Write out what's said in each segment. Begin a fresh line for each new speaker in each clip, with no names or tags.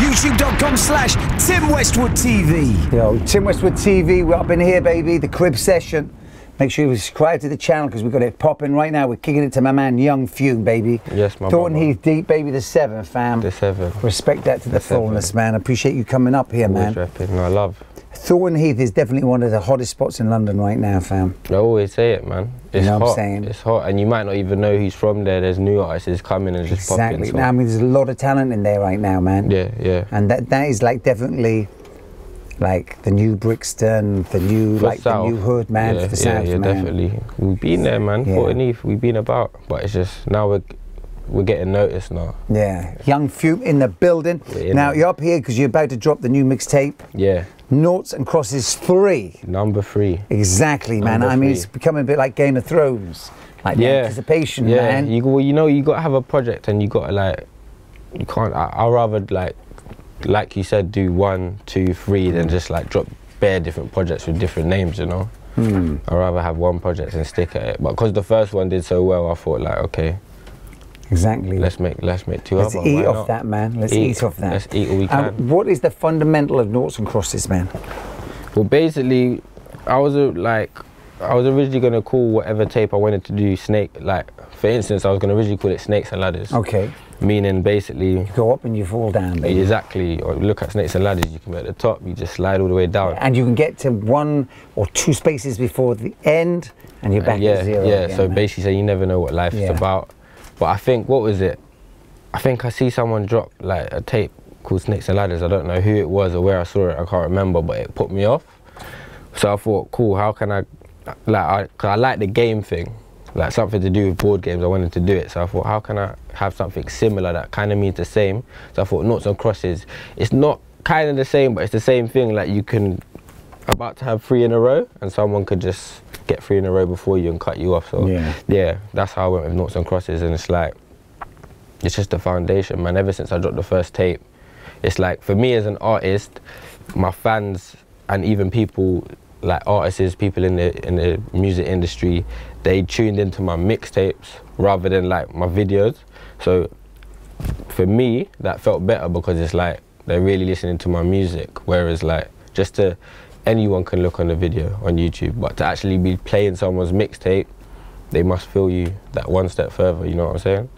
youtube.com/TimWestwoodTV. Yo, Tim Westwood TV, we're up in here, baby, the crib session. Make sure you subscribe to the channel because we've got it popping right now. We're kicking it to my man, Young Fume, baby.
Yes, my
Thornton
brother.
Heath Deep, baby, the 7, fam.
The 7.
Respect that to the fullness, man. I appreciate you coming up here,
Always
man.
Repping. No, I love.
Thornton Heath is definitely one of the hottest spots in London right now, fam.
I always say it, man. It's
You know
hot.
what I'm saying?
It's hot, and you might not even know who's from there. There's new artists coming and just popping.
Exactly.
So.
Now, I mean, there's a lot of talent in there right now, man.
Yeah, yeah.
And that is like definitely like the new Brixton, the new the new hood, man, for the South,
yeah,
man.
definitely. We've been there, man.
Yeah.
Thornton Heath, we've been about, but it's just now we're getting noticed now.
Yeah, Young Fume in the building. Now you're up here because you're about to drop the new mixtape.
Yeah.
Noughts and Crosses 3.
Number 3.
Exactly, man.
Number
I mean,
3.
it's becoming a bit like Game of Thrones, like the anticipation, man.
You got to have a project, and you got to like, you can't. I'd rather like you said, do 1, 2, 3 than just like drop bare different projects with different names, you know. I'd rather have one project and stick at it. But because the first one did so well, I thought like, okay.
Exactly.
Let's make 2
Let's
other.
eat off that, man. Let's eat off that.
Let's eat all we can.
What is the fundamental of Noughts and Crosses, man?
Well, basically, I was originally gonna call whatever tape I wanted to do snake. Like, for instance, I was gonna originally call it Snakes and Ladders.
Okay.
Meaning basically.
You go up and you fall down, baby.
Exactly. Or look at Snakes and Ladders. You can be at the top. You just slide all the way down.
And you can get to 1 or 2 spaces before the end, and you're back at 0.
Yeah.
Again,
So
man.
basically, so you never know what life is about. But I think, what was it? I think I see someone drop like a tape called Snakes and Ladders. I don't know who it was or where I saw it. I can't remember, but it put me off. So I thought, cool, how can I, cause I like the game thing, like something to do with board games. I wanted to do it. So I thought, how can I have something similar that kind of means the same? So I thought Noughts and Crosses. It's not kind of the same, but it's the same thing. Like you can, about to have 3 in a row, and someone could just get 3 in a row before you and cut you off. So yeah, that's how I went with Noughts and Crosses. And it's like, it's just the foundation, man. Ever since I dropped the first tape, it's like, for me as an artist, my fans and even people like artists, people in the music industry, they tuned into my mixtapes rather than like my videos. So for me, that felt better because it's like they're really listening to my music. Whereas like anyone can look on the video on YouTube, but to actually be playing someone's mixtape, they must feel you that 1 step further. You know what I'm saying?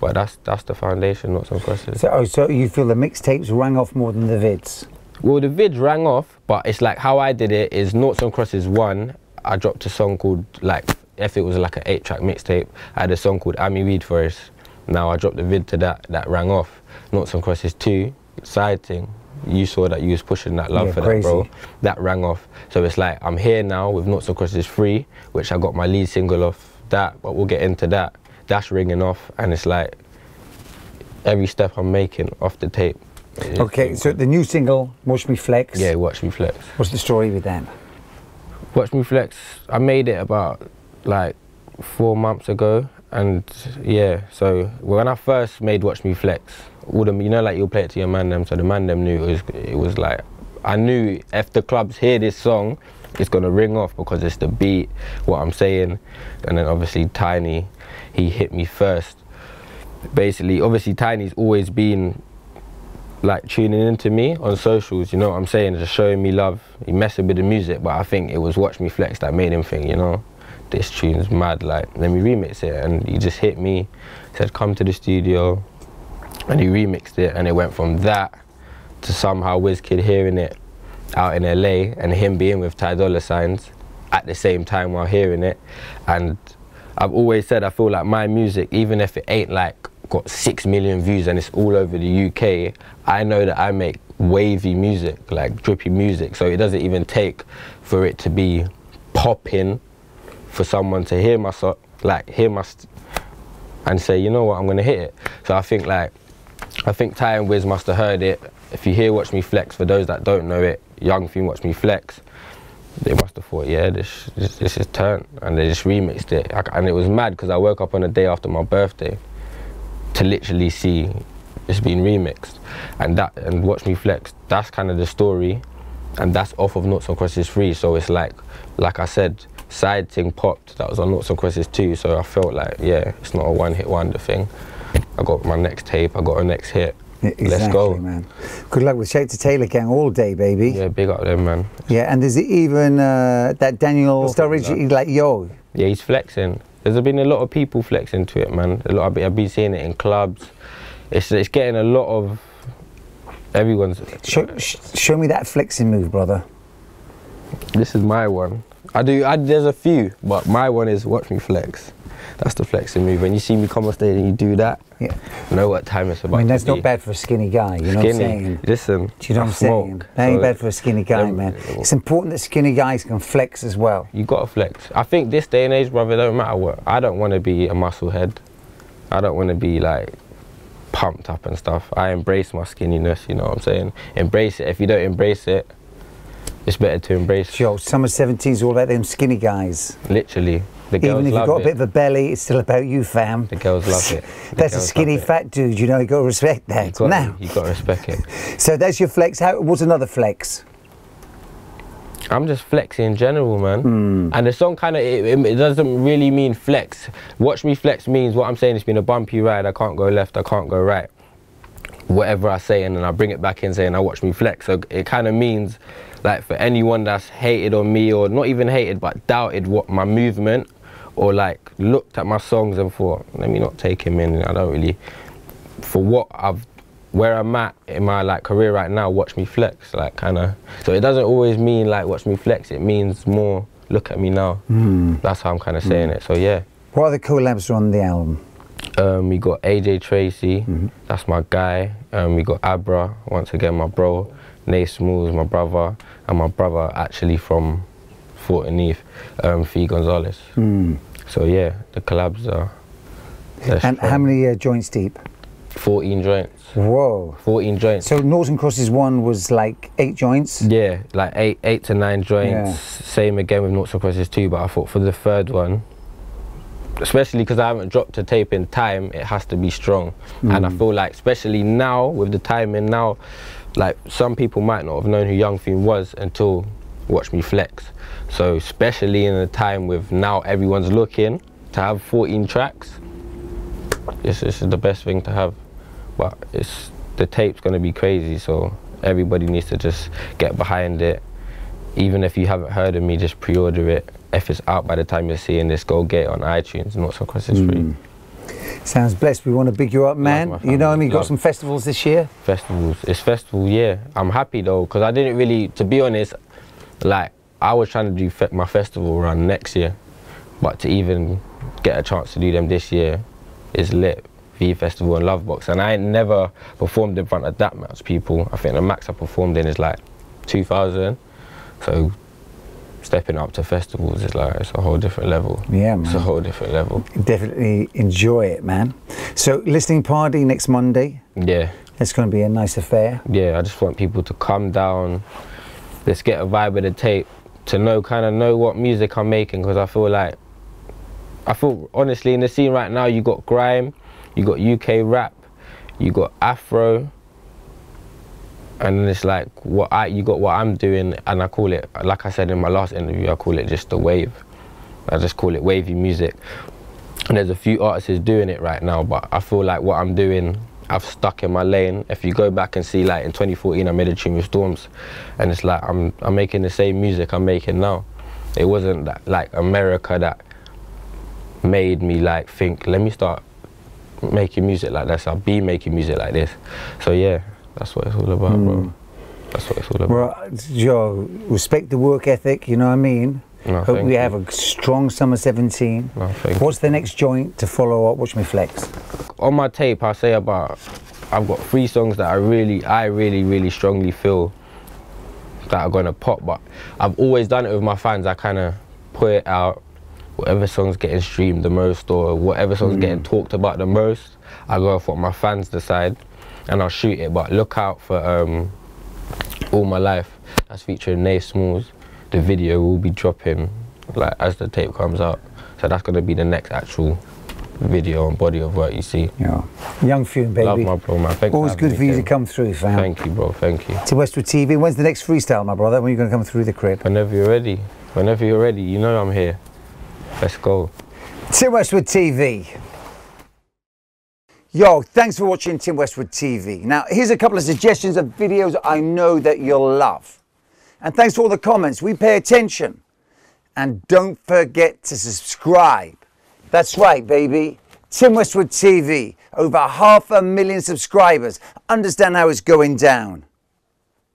But that's the foundation, Noughts and Crosses.
So you feel the mixtapes rang off more than the vids?
Well, the vids rang off, but it's like how I did it is Noughts and Crosses 1, I dropped a song called, like, if it was like an 8-track mixtape, I had a song called Ami Weed Forest. Now I dropped the vid to that rang off. Noughts and Crosses 2, side thing. You saw that you was pushing that love for that, bro. That rang off. So it's like, I'm here now with Noughts and Crosses 3, which I got my lead single off that, but we'll get into that. That's ringing off, and it's like, every step I'm making off the tape.
Okay, so the new single, Watch Me Flex.
Yeah, Watch Me Flex.
What's the story with that? Watch
Me Flex, I made it about like 4 months ago, and yeah, so when I first made Watch Me Flex, all them, you know, like you'll play it to your man them, so the man them knew it was like, I knew if the clubs hear this song, it's gonna ring off because it's the beat, what I'm saying, and then obviously Tinie, he hit me first. Basically, obviously Tinie's always been like tuning into me on socials, you know what I'm saying, just showing me love. He messing with the music, but I think it was Watch Me Flex that made him think, you know, this tune's mad, like, let me remix it. And he just hit me, said, come to the studio, and he remixed it, and it went from that to somehow Wizkid hearing it out in LA and him being with Ty Dolla Signs at the same time while hearing it. And I've always said, I feel like my music, even if it ain't like got 6 million views and it's all over the UK, I know that I make wavy music, like drippy music, so it doesn't even take for it to be popping for someone to hear my song, like and say, you know what, I'm gonna hit it. So I think Ty and Wiz must have heard it. If you hear Watch Me Flex, for those that don't know it, Young Fume Watch Me Flex, they must have thought, yeah, this is turn, and they just remixed it. And it was mad because I woke up on the day after my birthday to literally see it's been remixed, and Watch Me Flex, that's kind of the story, and that's off of Noughts and Crosses 3. So it's like I said, side thing popped, that was on Noughts and Crosses 2, so I felt like, yeah, it's not a one-hit wonder thing. I got my next tape, I got a next hit,
Exactly,
let's go,
man. Good luck with Shake to Taylor Gang all day, baby.
Yeah, big up them, man.
Yeah, and there's even that Daniel Sturridge, like, yo.
Yeah, he's flexing. There's been a lot of people flexing to it, man. I've been seeing it in clubs. It's getting a lot of everyone's.
Show me that flexing move, brother.
This is my one. There's a few, but my one is watch me flex. That's the flexing move. When you see me come on stage and you do that, yeah, know what time it's about.
I mean, that's not bad for a skinny guy, you know what I'm saying?
Listen,
do you know what I'm saying? That ain't bad for a skinny guy, man. It's important that skinny guys can flex as well.
You gotta flex. I think this day and age, brother, don't matter what. I don't want to be a muscle head. I don't want to be like pumped up and stuff. I embrace my skinniness, you know what I'm saying? Embrace it. If you don't embrace it, it's better to embrace it.
Yo, Summer 17 is all about them skinny guys.
Literally. The girls
Even if you've got a bit of a belly, it's still about you, fam.
The girls love it.
That's a skinny fat dude, you know, you got to respect that.
You got to respect it.
So that's your flex. What's another flex?
I'm just flexing in general, man. And the song kind of, it doesn't really mean flex. Watch me flex means what I'm saying, it's been a bumpy ride, I can't go left, I can't go right. Whatever I say, and then I bring it back in saying I watch me flex. So it kind of means, like, for anyone that's hated on me, or not even hated, but doubted what my movement, or like looked at my songs and thought, let me not take him in. I don't really, for where I'm at in my like career right now, watch me flex, like kind of. So it doesn't always mean like watch me flex, it means more look at me now. That's how I'm kind of saying it, so yeah.
What other collabs are on the album?
We got AJ Tracy, that's my guy. We got Abra, once again my bro. Nate Smalls, my brother, and my brother actually from Fort Neath, Fee Gonzalez. So yeah, the collabs are.
And how many joints deep?
14 joints.
Whoa.
14 joints.
So Noughts Crosses 1 was like 8 joints?
Yeah, like 8 to 9 joints. Yeah. Same again with Noughts Crosses 2, but I thought for the third one, especially because I haven't dropped a tape in time, it has to be strong. And I feel like, especially now, with the timing now, like some people might not have known who Young Fume was until Watch Me Flex. So especially in a time with now everyone's looking, to have 14 tracks, this is the best thing to have. But the tape's gonna be crazy, so everybody needs to just get behind it. Even if you haven't heard of me, just pre-order it. If it's out by the time you're seeing this, go get it on iTunes. Noughts Crosses free.
Sounds blessed. We want to big you up, man. You know what I mean? Got some festivals this year?
Festivals. It's festival, yeah. I'm happy though, because I didn't really, to be honest, like, I was trying to do my festival run next year, but to even get a chance to do them this year is lit. V Festival and Lovebox, and I ain't never performed in front of that much people. I think the max I performed in is like 2,000. So stepping up to festivals is like, it's a whole different level. Yeah, man. It's a whole different level.
Definitely enjoy it, man. So listening party next Monday.
Yeah.
It's going to be a nice affair.
Yeah, I just want people to come down. Let's get a vibe of the tape, to kind of know what music I'm making, because I feel honestly in the scene right now, you got grime, you got UK rap, you got Afro, and then it's like you got what I'm doing, and I call it, like I said in my last interview, I call it just the wave. I just call it wavy music. And there's a few artists doing it right now, but I feel like what I'm doing, I've stuck in my lane. If you go back and see, like in 2014, I made a tune with Storms, and it's like I'm making the same music I'm making now. It wasn't that, like America, that made me like think, let me start making music like this. I'll be making music like this. So yeah, that's what it's all about, bro. That's what it's all about.
Well, Joe, respect the work ethic, you know what I mean?
No,
hope we have a strong Summer 17.
No,
what's the next joint to follow up Watch Me Flex?
On my tape, I say I've got 3 songs that I really strongly feel that are gonna pop, but I've always done it with my fans. I kind of put it out, whatever song's getting streamed the most, or whatever song's getting talked about the most, I go off what my fans decide, and I'll shoot it. But look out for All My Life. That's featuring Nate Smalls. The video will be dropping like as the tape comes out, so that's gonna be the next actual video and body of work you see. Yeah.
Young Fume, baby.
Love my bro, man. Thanks.
Always good for you to come through, fam.
Thank you, bro. Thank you.
To Westwood TV. When's the next freestyle, my brother? When are you gonna come through the crib?
Whenever you're ready. Whenever you're ready, you know I'm here. Let's go.
To Westwood TV. Yo, thanks for watching Tim Westwood TV. Now, here's a couple of suggestions of videos I know that you'll love. And thanks for all the comments. We pay attention. And don't forget to subscribe. That's right, baby. Tim Westwood TV. Over 500,000 subscribers. Understand how it's going down.